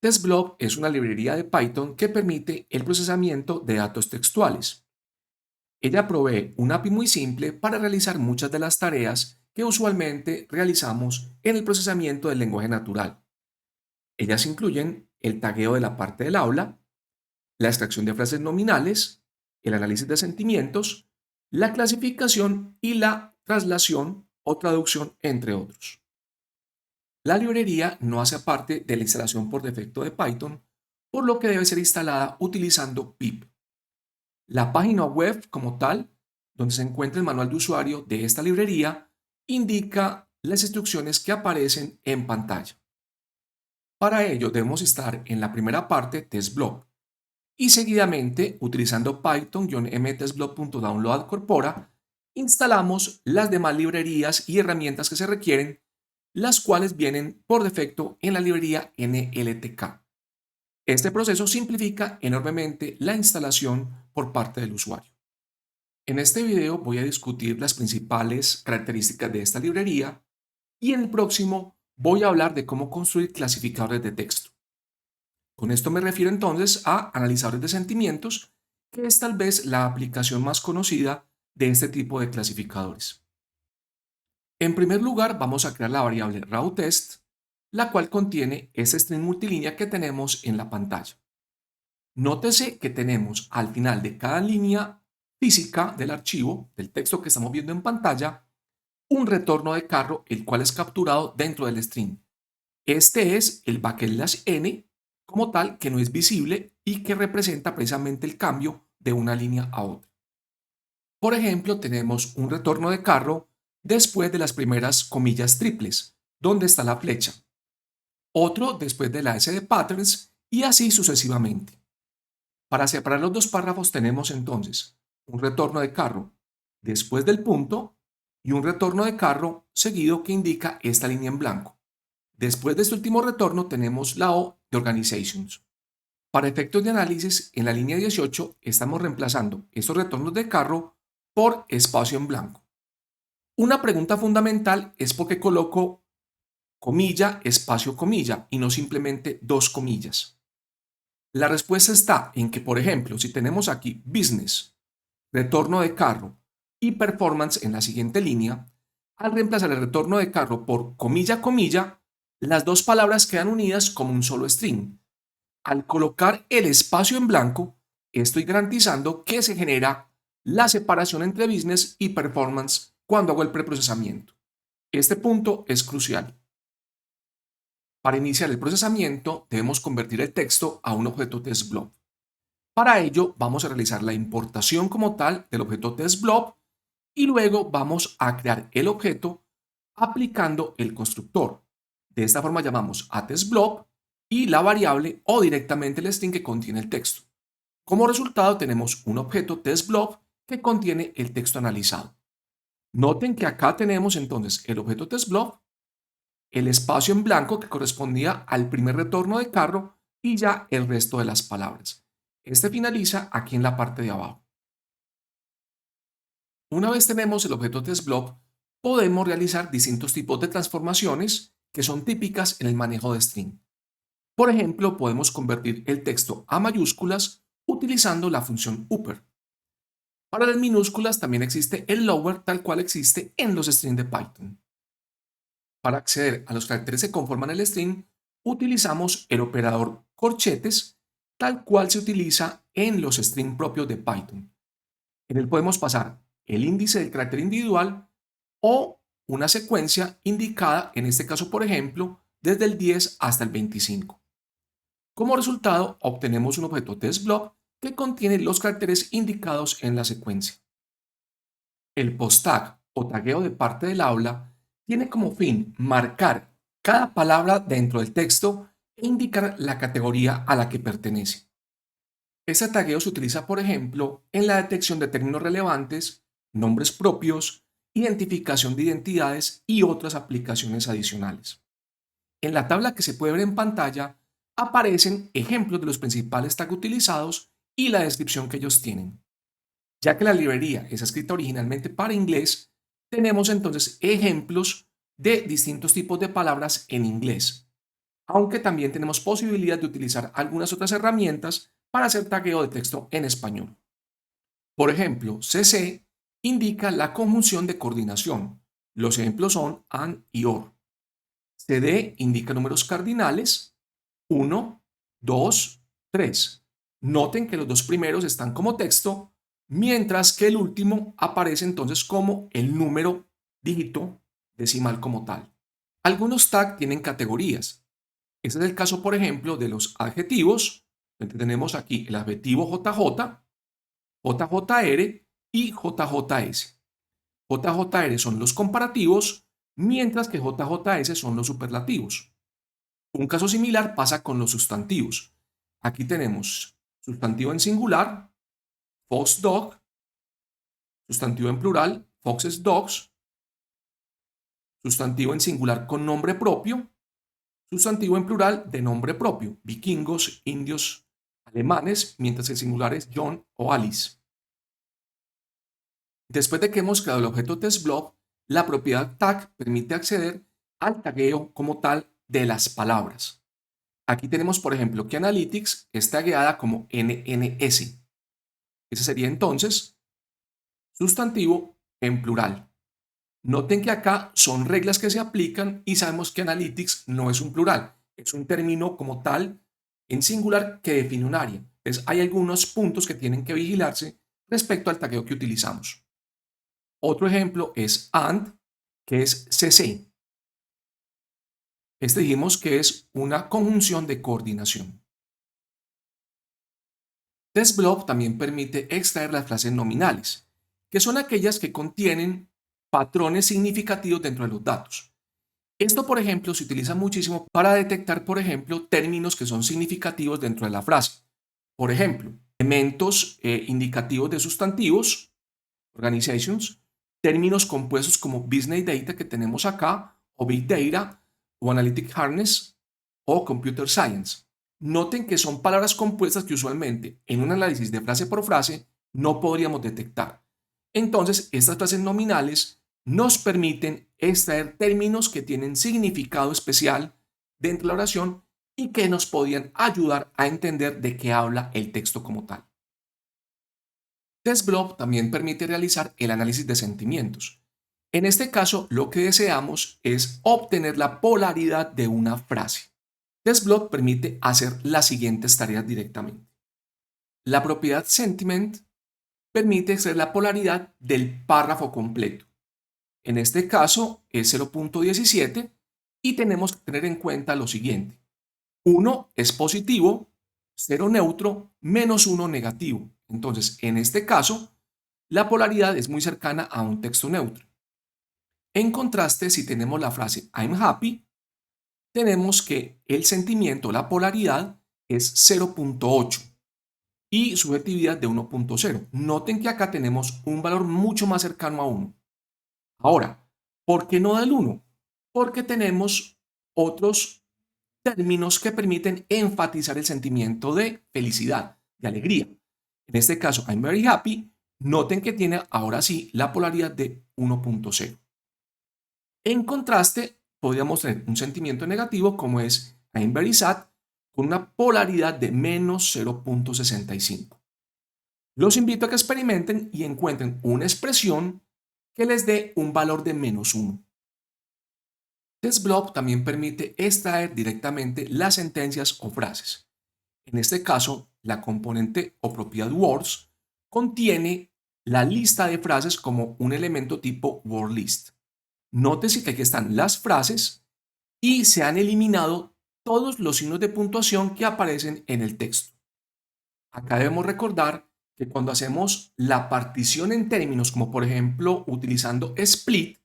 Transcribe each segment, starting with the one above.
TestBlob es una librería de Python que permite el procesamiento de datos textuales. Ella provee una API muy simple para realizar muchas de las tareas que usualmente realizamos en el procesamiento del lenguaje natural. Ellas incluyen el tagueo de la parte del aula, la extracción de frases nominales, el análisis de sentimientos, la clasificación y la traslación o traducción, entre otros. La librería no hace parte de la instalación por defecto de Python, por lo que debe ser instalada utilizando pip. La página web como tal, donde se encuentra el manual de usuario de esta librería, indica las instrucciones que aparecen en pantalla. Para ello debemos estar en la primera parte testblob y seguidamente, utilizando python-mtestblob.download corpora, instalamos las demás librerías y herramientas que se requieren, las cuales vienen por defecto en la librería NLTK. Este proceso simplifica enormemente la instalación por parte del usuario. En este video voy a discutir las principales características de esta librería y en el próximo voy a hablar de cómo construir clasificadores de texto. Con esto me refiero entonces a analizadores de sentimientos, que es tal vez la aplicación más conocida de este tipo de clasificadores. En primer lugar, vamos a crear la variable rawTest, la cual contiene ese string multilínea que tenemos en la pantalla. Nótese que tenemos al final de cada línea física del archivo, del texto que estamos viendo en pantalla, un retorno de carro, el cual es capturado dentro del string. Este es el \n como tal, que no es visible y que representa precisamente el cambio de una línea a otra. Por ejemplo, tenemos un retorno de carro después de las primeras comillas triples, donde está la flecha. Otro después de la S de patterns y así sucesivamente. Para separar los dos párrafos tenemos entonces un retorno de carro después del punto y un retorno de carro seguido que indica esta línea en blanco. Después de este último retorno tenemos la O de Organizations. Para efectos de análisis, en la línea 18 estamos reemplazando estos retornos de carro por espacio en blanco. Una pregunta fundamental es por qué coloco comilla, espacio, comilla y no simplemente dos comillas. La respuesta está en que, por ejemplo, si tenemos aquí business, retorno de carro y performance en la siguiente línea, al reemplazar el retorno de carro por comilla, comilla, las dos palabras quedan unidas como un solo string. Al colocar el espacio en blanco, estoy garantizando que se genera la separación entre business y performance cuando hago el preprocesamiento. Este punto es crucial. Para iniciar el procesamiento, debemos convertir el texto a un objeto testBlob. Para ello, vamos a realizar la importación como tal del objeto testBlob y luego vamos a crear el objeto aplicando el constructor. De esta forma llamamos a testBlob y la variable o directamente el string que contiene el texto. Como resultado tenemos un objeto testBlob que contiene el texto analizado. Noten que acá tenemos entonces el objeto testBlob, el espacio en blanco que correspondía al primer retorno de carro y ya el resto de las palabras. Este finaliza aquí en la parte de abajo. Una vez tenemos el objeto testBlob, podemos realizar distintos tipos de transformaciones que son típicas en el manejo de string. Por ejemplo, podemos convertir el texto a mayúsculas utilizando la función upper. Para las minúsculas también existe el lower, tal cual existe en los strings de Python. Para acceder a los caracteres que conforman el string, utilizamos el operador corchetes, tal cual se utiliza en los strings propios de Python. En él podemos pasar el índice del carácter individual o una secuencia indicada, en este caso, por ejemplo, desde el 10 hasta el 25. Como resultado, obtenemos un objeto testBlob que contiene los caracteres indicados en la secuencia. El posttag o tagueo de parte del aula tiene como fin marcar cada palabra dentro del texto e indicar la categoría a la que pertenece. Este tagueo se utiliza, por ejemplo, en la detección de términos relevantes, nombres propios, identificación de identidades y otras aplicaciones adicionales. En la tabla que se puede ver en pantalla aparecen ejemplos de los principales tags utilizados y la descripción que ellos tienen. Ya que la librería es escrita originalmente para inglés, tenemos entonces ejemplos de distintos tipos de palabras en inglés. aunque también tenemos posibilidad de utilizar algunas otras herramientas para hacer tagueo de texto en español. Por ejemplo, CC indica la conjunción de coordinación. Los ejemplos son AND y OR. CD indica números cardinales 1, 2, 3. Noten que los dos primeros están como texto, mientras que el último aparece entonces como el número dígito decimal como tal. Algunos tags tienen categorías. Este es el caso, por ejemplo, de los adjetivos, donde tenemos aquí el adjetivo JJ, JJR y JJS. JJR son los comparativos, mientras que JJS son los superlativos. Un caso similar pasa con los sustantivos. Aquí tenemos sustantivo en singular, fox dog, sustantivo en plural, foxes dogs, sustantivo en singular con nombre propio, sustantivo en plural de nombre propio, vikingos, indios, alemanes, mientras el singular es John o Alice. Después de que hemos creado el objeto testBlock, la propiedad tag permite acceder al tagueo como tal de las palabras. Aquí tenemos, por ejemplo, que Analytics es tagueada como NNS. Ese sería entonces sustantivo en plural. Noten que acá son reglas que se aplican y sabemos que Analytics no es un plural, es un término como tal en singular que define un área. Entonces hay algunos puntos que tienen que vigilarse respecto al tagueo que utilizamos. Otro ejemplo es AND, que es CC. Este dijimos que es una conjunción de coordinación. TestBlock también permite extraer las frases nominales, que son aquellas que contienen patrones significativos dentro de los datos. Esto, por ejemplo, se utiliza muchísimo para detectar, por ejemplo, términos que son significativos dentro de la frase. Por ejemplo, elementos indicativos de sustantivos, organizations, términos compuestos como business data que tenemos acá, o big data, o analytic harness, o computer science. Noten que son palabras compuestas que usualmente en un análisis de frase por frase no podríamos detectar. Entonces, estas frases nominales nos permiten extraer términos que tienen significado especial dentro de la oración y que nos podían ayudar a entender de qué habla el texto como tal. TestBlock también permite realizar el análisis de sentimientos. En este caso, lo que deseamos es obtener la polaridad de una frase. TestBlock permite hacer las siguientes tareas directamente. La propiedad sentiment permite extraer la polaridad del párrafo completo. En este caso es 0.17 y tenemos que tener en cuenta lo siguiente. 1 es positivo, 0 neutro, menos 1 negativo. Entonces, en este caso, la polaridad es muy cercana a un texto neutro. En contraste, si tenemos la frase I'm happy, tenemos que el sentimiento, la polaridad, es 0.8 y subjetividad de 1.0. Noten que acá tenemos un valor mucho más cercano a 1. Ahora, ¿por qué no del 1? Porque tenemos otros términos que permiten enfatizar el sentimiento de felicidad, de alegría. En este caso, I'm very happy. Noten que tiene ahora sí la polaridad de 1.0. En contraste, podríamos tener un sentimiento negativo como es I'm very sad con una polaridad de menos 0.65. Los invito a que experimenten y encuentren una expresión que les dé un valor de menos 1. TestBlock también permite extraer directamente las sentencias o frases. En este caso, la componente o propiedad words contiene la lista de frases como un elemento tipo word list. Nótese que aquí están las frases y se han eliminado todos los signos de puntuación que aparecen en el texto. Acá debemos recordar que cuando hacemos la partición en términos, como por ejemplo utilizando split,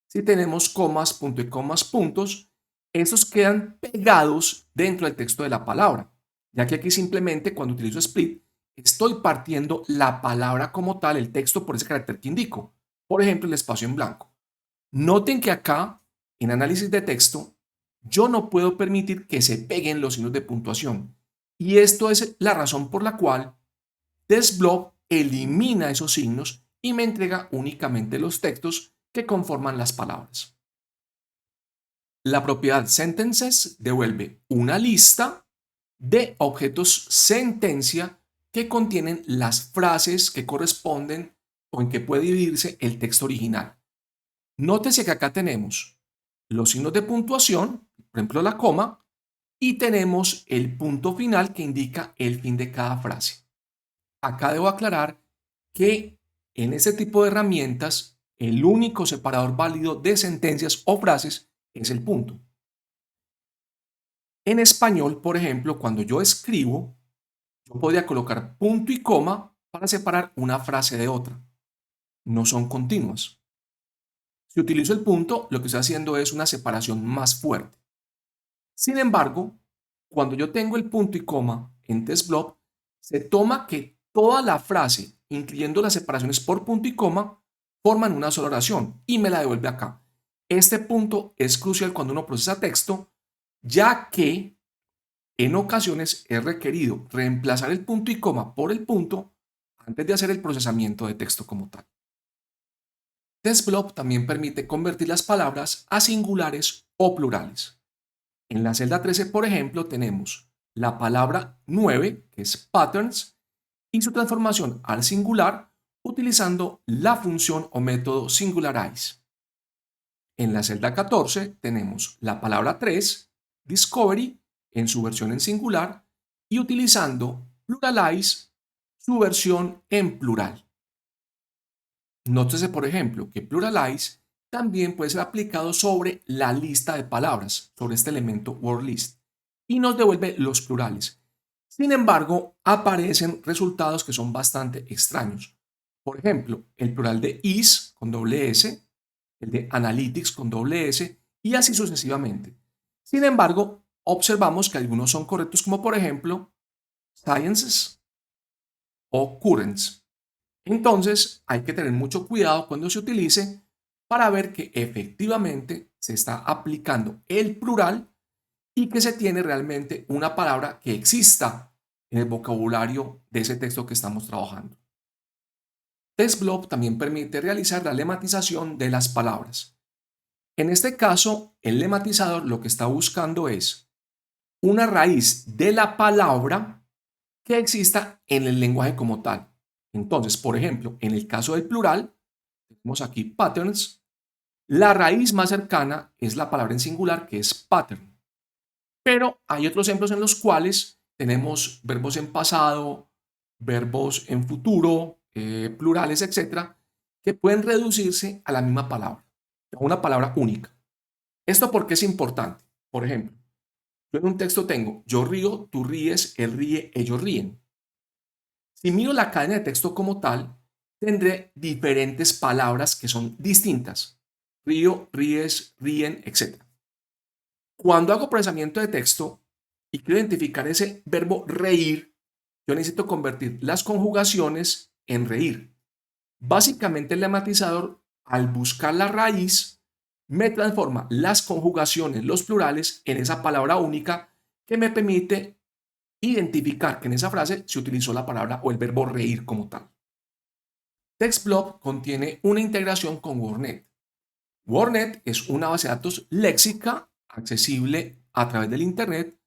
si tenemos comas, punto y comas, puntos, esos quedan pegados dentro del texto de la palabra, ya que aquí simplemente cuando utilizo split estoy partiendo la palabra como tal, el texto, por ese carácter que indico, por ejemplo el espacio en blanco. Noten que acá, en análisis de texto, yo no puedo permitir que se peguen los signos de puntuación. Y esto es la razón por la cual TestBlock elimina esos signos y me entrega únicamente los textos que conforman las palabras. La propiedad sentences devuelve una lista de objetos sentencia que contienen las frases que corresponden o en que puede dividirse el texto original. Nótese que acá tenemos los signos de puntuación, por ejemplo la coma, y tenemos el punto final que indica el fin de cada frase. Acá debo aclarar que en este tipo de herramientas el único separador válido de sentencias o frases es el punto. En español, por ejemplo, cuando yo escribo, yo podría colocar punto y coma para separar una frase de otra. No son continuas. Si utilizo el punto, lo que estoy haciendo es una separación más fuerte. Sin embargo, cuando yo tengo el punto y coma en TestBlock, se toma que toda la frase, incluyendo las separaciones por punto y coma, forman una sola oración y me la devuelve acá. Este punto es crucial cuando uno procesa texto, ya que en ocasiones es requerido reemplazar el punto y coma por el punto antes de hacer el procesamiento de texto como tal. TestBlock también permite convertir las palabras a singulares o plurales. En la celda 13, por ejemplo, tenemos la palabra 9, que es patterns, y su transformación al singular utilizando la función o método singularize. En la celda 14 tenemos la palabra 3, discovery, en su versión en singular, y utilizando pluralize, su versión en plural. Nótese, por ejemplo, que pluralize también puede ser aplicado sobre la lista de palabras, sobre este elemento word list, y nos devuelve los plurales. Sin embargo, aparecen resultados que son bastante extraños. Por ejemplo, el plural de is con doble S, el de analytics con doble S y así sucesivamente. Sin embargo, observamos que algunos son correctos, como por ejemplo sciences o currents. Entonces, hay que tener mucho cuidado cuando se utilice para ver que efectivamente se está aplicando el plural y que se tiene realmente una palabra que exista en el vocabulario de ese texto que estamos trabajando. TestBlock también permite realizar la lematización de las palabras. En este caso, el lematizador lo que está buscando es una raíz de la palabra que exista en el lenguaje como tal. Entonces, por ejemplo, en el caso del plural, tenemos aquí patterns. La raíz más cercana es la palabra en singular, que es pattern. Pero hay otros ejemplos en los cuales tenemos verbos en pasado, verbos en futuro, plurales, etcétera, que pueden reducirse a la misma palabra, a una palabra única. ¿Esto por qué es importante? Por ejemplo, yo en un texto tengo yo río, tú ríes, él ríe, ellos ríen. Si miro la cadena de texto como tal, tendré diferentes palabras que son distintas. Río, ríes, ríen, etc. Cuando hago procesamiento de texto y quiero identificar ese verbo reír, yo necesito convertir las conjugaciones en reír. Básicamente el lematizador, al buscar la raíz, me transforma las conjugaciones, los plurales, en esa palabra única que me permite identificar que en esa frase se utilizó la palabra o el verbo reír como tal. TextBlock contiene una integración con WordNet. WordNet es una base de datos léxica accesible a través del Internet,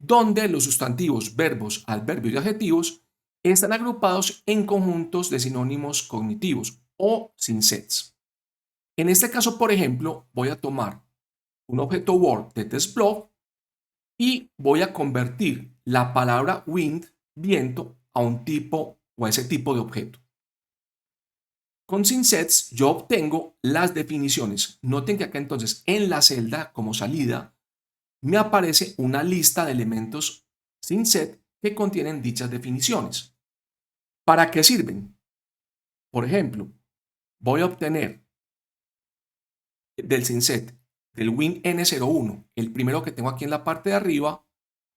donde los sustantivos, verbos, adverbios y adjetivos están agrupados en conjuntos de sinónimos cognitivos o synsets. En este caso, por ejemplo, voy a tomar un objeto Word de TextBlock y voy a convertir la palabra wind, viento, a un tipo o a ese tipo de objeto. Con synsets yo obtengo las definiciones. Noten que acá entonces en la celda como salida me aparece una lista de elementos synset que contienen dichas definiciones. ¿Para qué sirven? Por ejemplo, voy a obtener del synset del win N01, el primero que tengo aquí en la parte de arriba,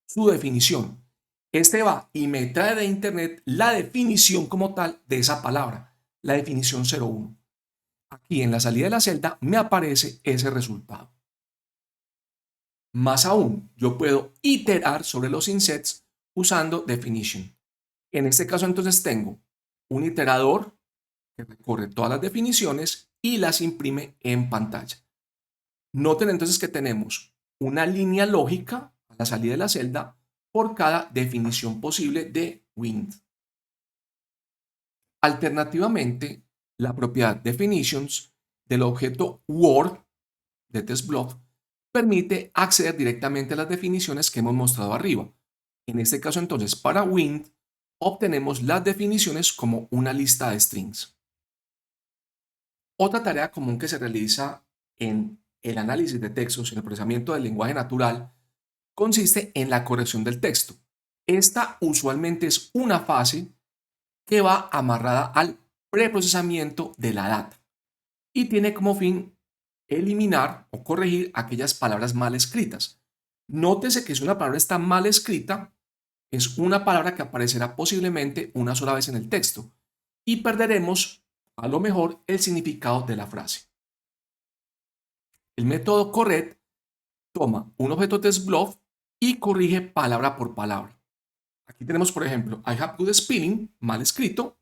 su definición. Este va y me trae de internet la definición como tal de esa palabra, la definición 01. Aquí en la salida de la celda me aparece ese resultado. Más aún, yo puedo iterar sobre los insets usando definition. En este caso entonces tengo un iterador que recorre todas las definiciones y las imprime en pantalla. Noten entonces que tenemos una línea lógica a la salida de la celda por cada definición posible de wind. Alternativamente, la propiedad definitions del objeto word de TestBlock permite acceder directamente a las definiciones que hemos mostrado arriba. En este caso entonces para wind obtenemos las definiciones como una lista de strings. Otra tarea común que se realiza en el análisis de textos, en el procesamiento del lenguaje natural, consiste en la corrección del texto. Esta usualmente es una fase que va amarrada al preprocesamiento de la data y tiene como fin eliminar o corregir aquellas palabras mal escritas. Nótese que si una palabra está mal escrita, es una palabra que aparecerá posiblemente una sola vez en el texto y perderemos a lo mejor el significado de la frase. El método correct toma un objeto TestBlock y corrige palabra por palabra. Aquí tenemos, por ejemplo, I have good spelling, mal escrito.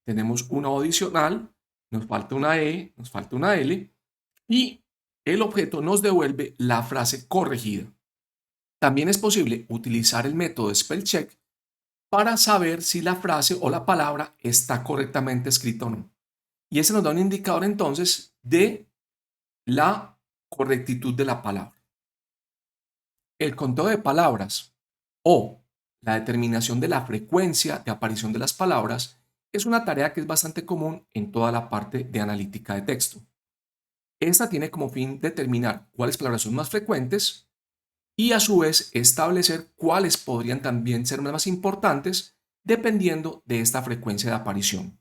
Tenemos una O adicional, nos falta una E, nos falta una L y el objeto nos devuelve la frase corregida. También es posible utilizar el método spellcheck para saber si la frase o la palabra está correctamente escrita o no. Y ese nos da un indicador entonces de la correctitud de la palabra. El conteo de palabras o la determinación de la frecuencia de aparición de las palabras es una tarea que es bastante común en toda la parte de analítica de texto. Esta tiene como fin determinar cuáles palabras son más frecuentes y a su vez establecer cuáles podrían también ser más importantes dependiendo de esta frecuencia de aparición.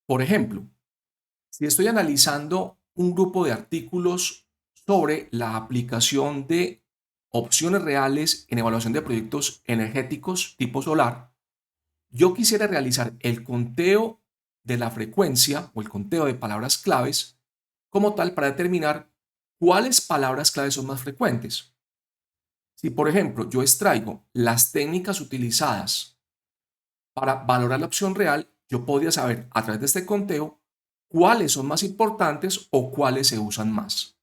Por ejemplo, si estoy analizando un grupo de artículos sobre la aplicación de opciones reales en evaluación de proyectos energéticos tipo solar, yo quisiera realizar el conteo de la frecuencia o el conteo de palabras claves como tal para determinar cuáles palabras claves son más frecuentes. Si, por ejemplo, yo extraigo las técnicas utilizadas para valorar la opción real, yo podría saber a través de este conteo cuáles son más importantes o cuáles se usan más.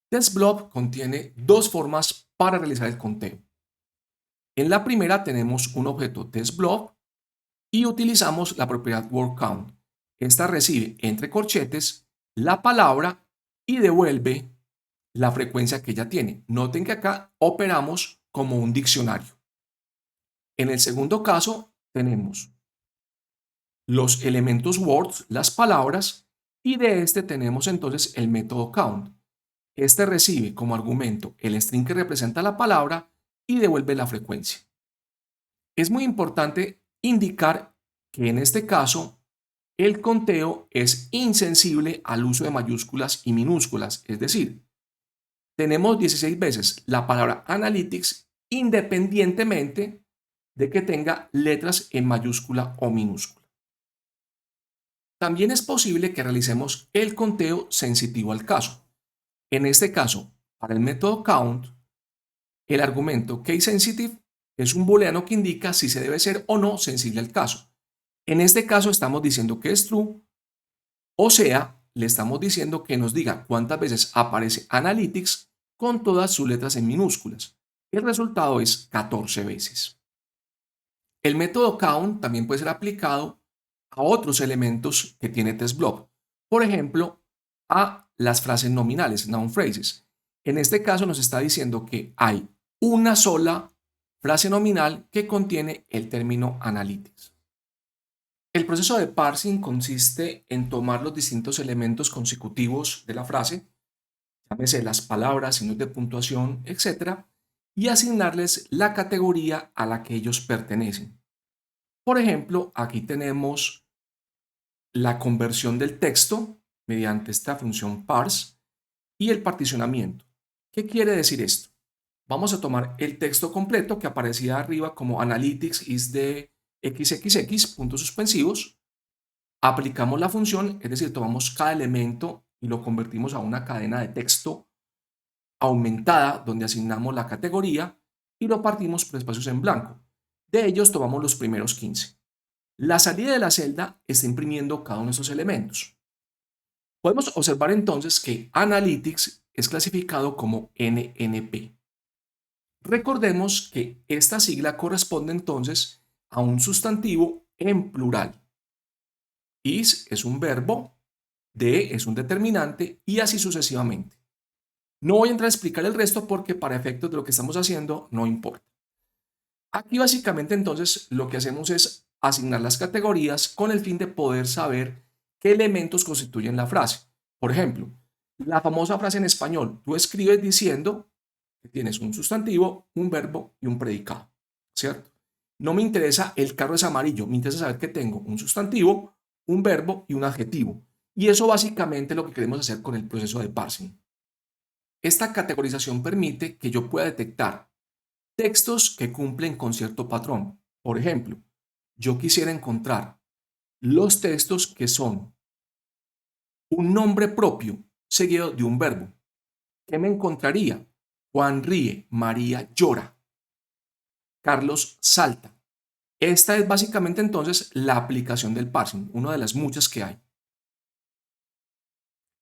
TestBlock contiene dos formas para realizar el conteo. En la primera tenemos un objeto TestBlock y utilizamos la propiedad wordCount. Esta recibe entre corchetes la palabra y devuelve la frecuencia que ella tiene. Noten que acá operamos como un diccionario. En el segundo caso tenemos los elementos words, las palabras, y de este tenemos entonces el método count. Este recibe como argumento el string que representa la palabra y devuelve la frecuencia. Es muy importante indicar que en este caso el conteo es insensible al uso de mayúsculas y minúsculas, es decir, tenemos 16 veces la palabra analytics independientemente de que tenga letras en mayúscula o minúscula. También es posible que realicemos el conteo sensitivo al caso. En este caso, para el método count, el argumento case sensitive es un booleano que indica si se debe ser o no sensible al caso. En este caso estamos diciendo que es true, o sea, le estamos diciendo que nos diga cuántas veces aparece analytics con todas sus letras en minúsculas. El resultado es 14 veces. El método count también puede ser aplicado a otros elementos que tiene TestBlock. Por ejemplo, a las frases nominales, noun phrases. En este caso nos está diciendo que hay una sola frase nominal que contiene el término analytics. El proceso de parsing consiste en tomar los distintos elementos consecutivos de la frase, llámese las palabras, signos de puntuación, etc., y asignarles la categoría a la que ellos pertenecen. Por ejemplo, aquí tenemos la conversión del texto mediante esta función parse y el particionamiento. ¿Qué quiere decir esto? Vamos a tomar el texto completo que aparecía arriba como analytics is de xxx, puntos suspensivos. Aplicamos la función, es decir, tomamos cada elemento y lo convertimos a una cadena de texto aumentada donde asignamos la categoría y lo partimos por espacios en blanco. De ellos tomamos los primeros 15. La salida de la celda está imprimiendo cada uno de esos elementos. Podemos observar entonces que Analytics es clasificado como NNP. Recordemos que esta sigla corresponde entonces a un sustantivo en plural. Is es un verbo, de es un determinante y así sucesivamente. No voy a entrar a explicar el resto porque para efectos de lo que estamos haciendo no importa. Aquí básicamente entonces lo que hacemos es asignar las categorías con el fin de poder saber qué elementos constituyen la frase. Por ejemplo, la famosa frase en español, tú escribes diciendo que tienes un sustantivo, un verbo y un predicado, ¿cierto? No me interesa el carro es amarillo, me interesa saber que tengo un sustantivo, un verbo y un adjetivo. Y eso básicamente es lo que queremos hacer con el proceso de parsing. Esta categorización permite que yo pueda detectar textos que cumplen con cierto patrón. Por ejemplo, yo quisiera encontrar los textos que son un nombre propio seguido de un verbo. ¿Qué me encontraría? Juan ríe, María llora, Carlos salta. Esta es básicamente entonces la aplicación del parsing, una de las muchas que hay.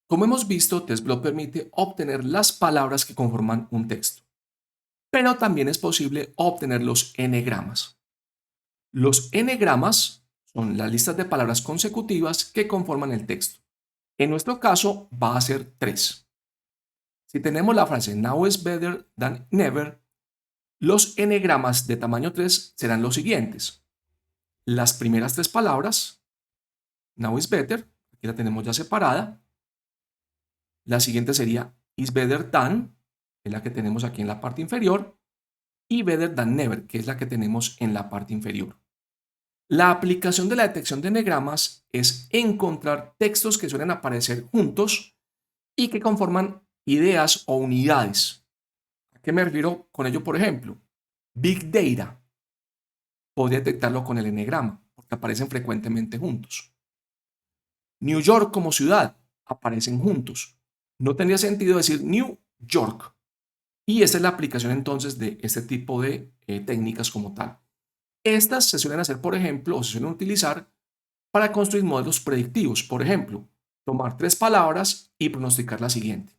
Como hemos visto, TestBlock permite obtener las palabras que conforman un texto, pero también es posible obtener los n-gramas. Los n-gramas son las listas de palabras consecutivas que conforman el texto. En nuestro caso va a ser 3. Si tenemos la frase now is better than never, los n-gramas de tamaño 3 serán los siguientes. Las primeras 3 palabras, now is better, aquí la tenemos ya separada. La siguiente sería is better than, que es la que tenemos aquí en la parte inferior, y better than never, que es la que tenemos en la parte inferior. La aplicación de la detección de n-gramas es encontrar textos que suelen aparecer juntos y que conforman ideas o unidades. ¿A qué me refiero con ello? Por ejemplo, Big Data. Podría detectarlo con el n-grama, porque aparecen frecuentemente juntos. New York como ciudad, aparecen juntos. No tendría sentido decir New York. Y esta es la aplicación entonces de este tipo de técnicas como tal. Estas se suelen hacer, por ejemplo, o se suelen utilizar para construir modelos predictivos. Por ejemplo, tomar 3 palabras y pronosticar la siguiente.